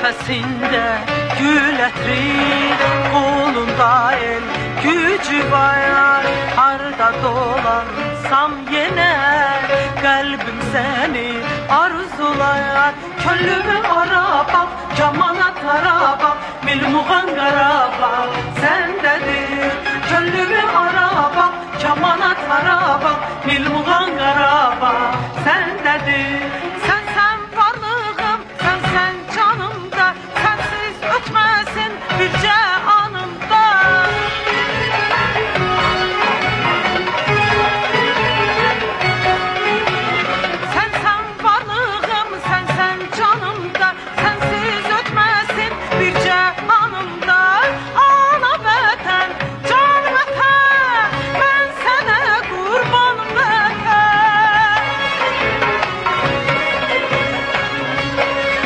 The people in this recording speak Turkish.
Nefesinde gül etri, kolunda el gücü var. Harda dolansam yine kalbim seni arzular. Könlümü araba, kamana taraba, milmuğan garaba sendedir. Könlümü araba, kamana taraba, milmuğan garaba sendedir.